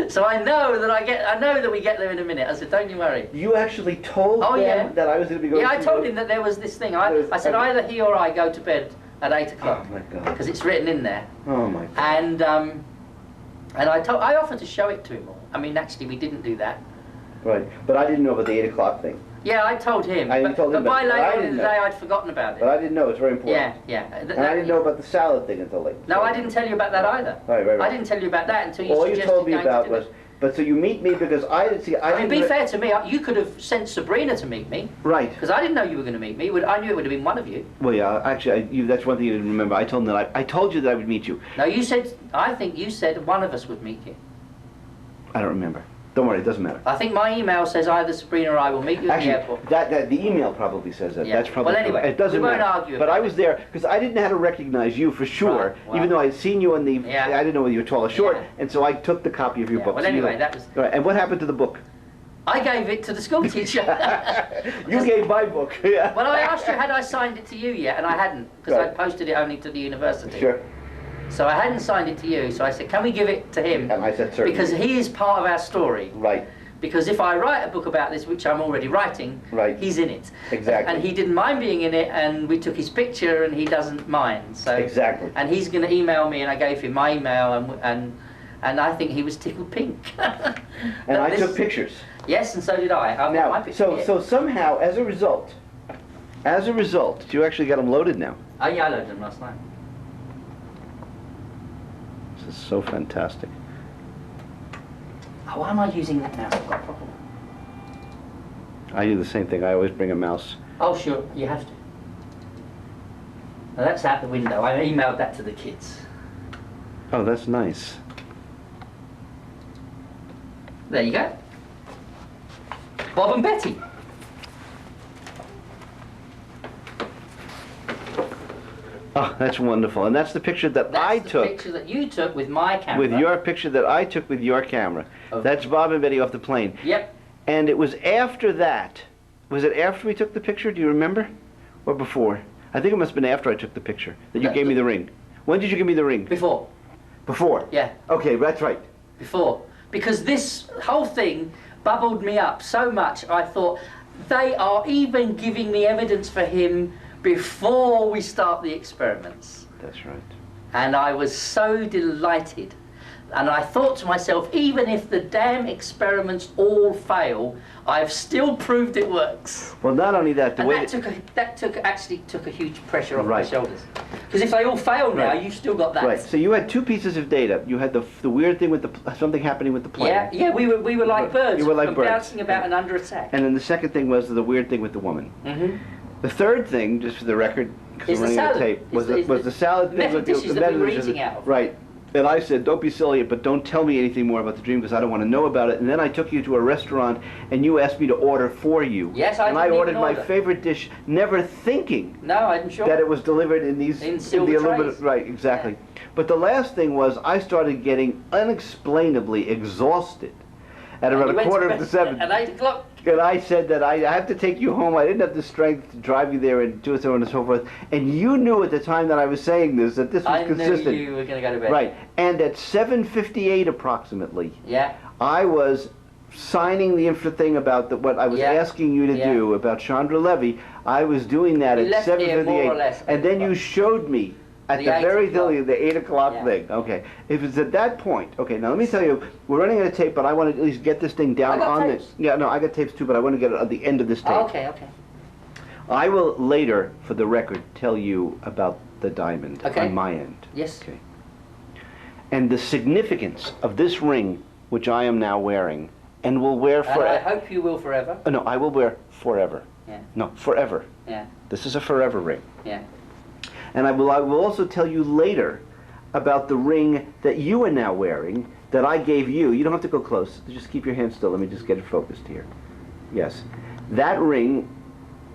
So I know that we get there in a minute." I said, "Don't you worry." You actually told them that I was going to be going to... Yeah, I told him that there was this thing. I said, either he or I go to bed at 8 o'clock. Oh my God. Because it's written in there. Oh my God. And I offered to show it to him all. I mean, actually, we didn't do that. Right, but I didn't know about the 8 o'clock thing. Yeah, I told him. But by later in the day, I'd forgotten about it. But I didn't know. It's very important. Yeah. And I didn't know about the salad thing until late. No, I didn't tell you about that either. Right. I didn't tell you about that until you all suggested you told me going about to dinner. was... But so you meet me because I didn't see... I mean, be fair to me, you could have sent Sabrina to meet me. Right. Because I didn't know you were going to meet me. I knew it would have been one of you. Well, yeah, actually, that's one thing you didn't remember. I told him that I told you that I would meet you. No, I think you said one of us would meet you. I don't remember. Don't worry, it doesn't matter. I think my email says either Sabrina or I will meet you at the airport. The email probably says that. Yeah. That's probably well, anyway, true. It doesn't we won't matter. argue but about I was there because I didn't know how to recognize you for sure, right. Well, even though I had seen you on the... Yeah. I didn't know whether you were tall or short, Yeah. and so I took the copy of your book. Well, anyway, that was... Right, and what happened to the book? I gave it to the school teacher. You gave my book. Yeah. Well, I asked you had I signed it to you yet, and I hadn't, because Right. I posted it only to the university. Sure. So I hadn't signed it to you, so I said, can we give it to him? And I said, certainly. Because he is part of our story. Right. Because if I write a book about this, which I'm already writing, right. he's in it. Exactly. And he didn't mind being in it, and we took his picture, and he doesn't mind. So exactly. And he's going to email me, and I gave him my email, and I think he was tickled pink. And I took pictures. Yes, and so did I. Now, so somehow, as a result, you actually got them loaded now. Oh yeah, I loaded them last night. This is so fantastic. Oh, why am I using that mouse? I've got a problem. I do the same thing. I always bring a mouse. Oh, sure, you have to. Now that's out the window. I emailed that to the kids. Oh, that's nice. There you go. Bob and Betty. Oh, that's wonderful. And that's the picture that I took. That's the picture that you took with my camera. With your picture that I took with your camera. Okay. That's Bob and Betty off the plane. Yep. And it was after that. Was it after we took the picture? Do you remember? Or before? I think it must have been after I took the picture that you gave me the ring. When did you give me the ring? Before. Before? Yeah. Okay, that's right. Before. Because this whole thing bubbled me up so much, I thought, they are even giving me evidence for him before we start the experiments. That's right. And I was so delighted. And I thought to myself, even if the damn experiments all fail, I've still proved it works. Well, not only that, that actually took a huge pressure off my shoulders. Because if they all fail now, you've still got that. Right. So you had two pieces of data. You had the weird thing with something happening with the plane. Yeah. We were like birds. You were like birds. Bouncing about and under attack. And then the second thing was the weird thing with the woman. Mm-hmm. The third thing, just for the record, because we're running out of tape, was the salad thing. Metal dishes that we were eating out of. Right. And I said, don't be silly, but don't tell me anything more about the dream because I don't want to know about it. And then I took you to a restaurant and you asked me to order for you. Yes, I didn't And I ordered even my order. favorite dish, never thinking I'm sure that it was delivered in these silver the aluminum. trays. Right, exactly. Yeah. But the last thing was I started getting unexplainably exhausted at around a quarter of the 7. At 8 o'clock. And I said that I have to take you home. I didn't have the strength to drive you there and do so on and so forth. And you knew at the time that I was saying this that this was consistent. I knew you were going to go to bed. Right. And at 7:58 approximately, yeah, I was signing the info thing about what I was asking you to do about Chandra Levy. I was doing that at 7:58. And then you showed me at the very beginning, the 8 o'clock thing. Okay. If it's at that point, okay, now let me tell you, we're running out of tape, but I want to at least get this thing down on this. Yeah, no, I got tapes too, but I want to get it at the end of this tape. Oh, okay. I will later, for the record, tell you about the diamond on my end. Yes. Okay. And the significance of this ring, which I am now wearing, and will wear forever. And I hope you will forever. No, I will wear forever. Yeah. No, forever. Yeah. This is a forever ring. Yeah. And I will also tell you later about the ring that you are now wearing that I gave you. You don't have to go close. Just keep your hand still. Let me just get it focused here. Yes. That ring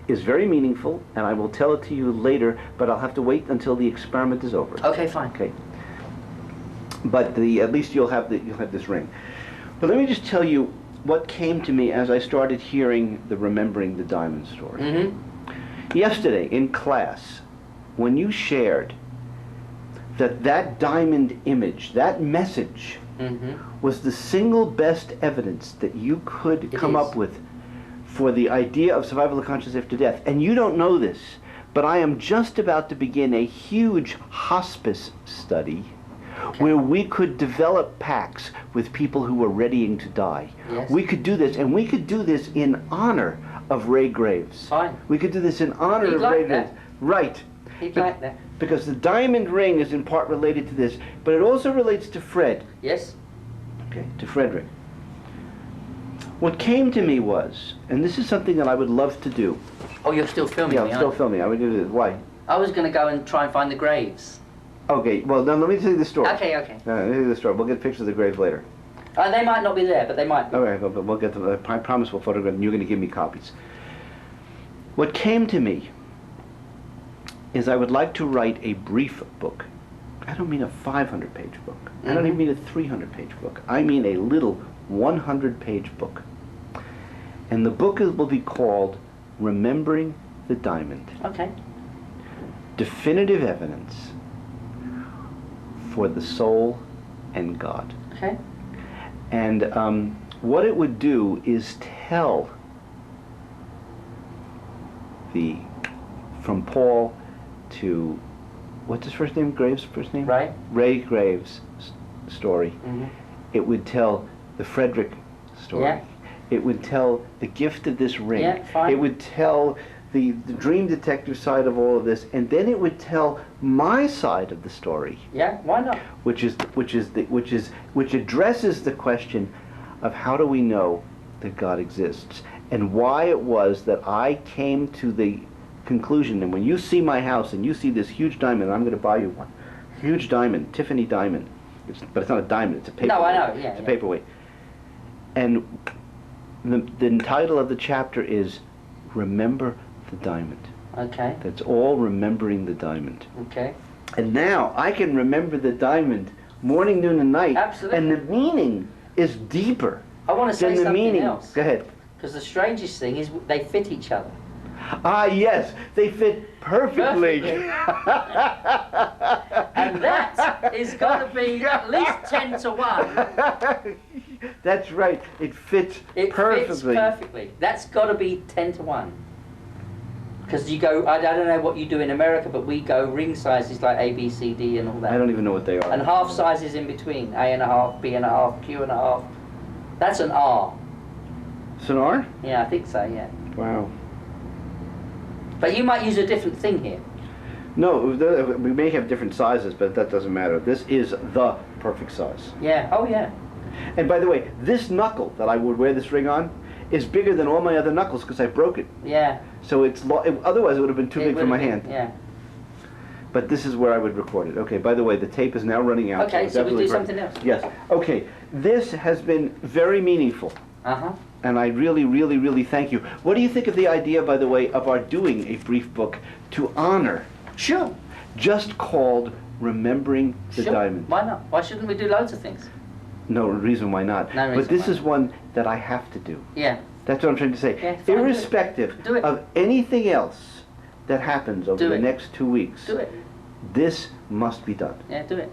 is very meaningful, and I will tell it to you later, but I'll have to wait until the experiment is over. Okay, fine. Okay. But at least you'll have this ring. But let me just tell you what came to me as I started hearing the Remembering the Diamond story. Mm-hmm. Yesterday in class, when you shared that diamond image, that message, was the single best evidence that you could come up with for the idea of survival of consciousness after death. And you don't know this, but I am just about to begin a huge hospice study where we could develop pacts with people who were readying to die. Yes. We could do this, and we could do this in honor of Ray Graves. Fine. We could do this in honor of Ray Graves. Right. He'd like that. Because the diamond ring is in part related to this, but it also relates to Fred. Yes. Okay, to Frederick. What came to me was, and this is something that I would love to do. Oh, you're still filming Yeah, me, I'm still aren't you? filming. I would do this. Why? I was going to go and try and find the graves. Okay, well, now let me tell you the story. Okay. Let me tell you the story. We'll get pictures of the graves later. They might not be there, but they might be. All right, but we'll get them. I promise we'll photograph them. You're going to give me copies. What came to me is I would like to write a brief book. I don't mean a 500-page book. I don't even mean a 300-page book. I mean a little 100-page book. And the book will be called Remembering the Diamond. Okay. Definitive Evidence for the Soul and God. Okay. And what it would do is tell from Paul to, what's his first name? Graves' first name? Ray. Ray Graves' story. Mm-hmm. It would tell the Frederick story. Yeah. It would tell the gift of this ring. Yeah, fine. It would tell the dream detective side of all of this, and then it would tell my side of the story. Yeah, why not? Which addresses the question of how do we know that God exists, and why it was that I came to the conclusion. And when you see my house and you see this huge diamond, I'm going to buy you one. Huge diamond, Tiffany diamond. But it's not a diamond, it's a paperweight. No, I know, yeah. It's a paperweight. And the title of the chapter is Remember the Diamond. Okay. That's all remembering the diamond. Okay. And now I can remember the diamond morning, noon, and night. Absolutely. And the meaning is deeper I want to say than the something meaning. else. Go ahead. Because the strangest thing is they fit each other. Ah, yes, they fit perfectly. And that is got to be at least 10 to 1. That's right. It fits perfectly. Fits perfectly. That's got to be 10 to 1. Because you go, I don't know what you do in America, but we go ring sizes like A, B, C, D and all that. I don't even know what they are. And half sizes in between. A and a half, B and a half, Q and a half. That's an R. It's an R? Yeah, I think so, yeah. Wow. But you might use a different thing here. No, we may have different sizes, but that doesn't matter. This is the perfect size. Yeah, oh yeah. And by the way, this knuckle that I would wear this ring on is bigger than all my other knuckles because I broke it. Yeah. So otherwise it would have been too big for my hand. Yeah. But this is where I would record it. Okay, by the way, the tape is now running out. Okay, so we do something else. Yes. Okay, this has been very meaningful. Uh-huh. And I really, really, really thank you. What do you think of the idea, by the way, of our doing a brief book to honor? Sure. Just called Remembering the Sure. Diamond. Why not? Why shouldn't we do loads of things? No reason why not. No reason but this why is not. one that I have to do. Yeah. That's what I'm trying to say. Yeah, fine, Irrespective do it. of anything else that happens over Do the it. next 2 weeks, Do it. this must be done. Yeah, do it.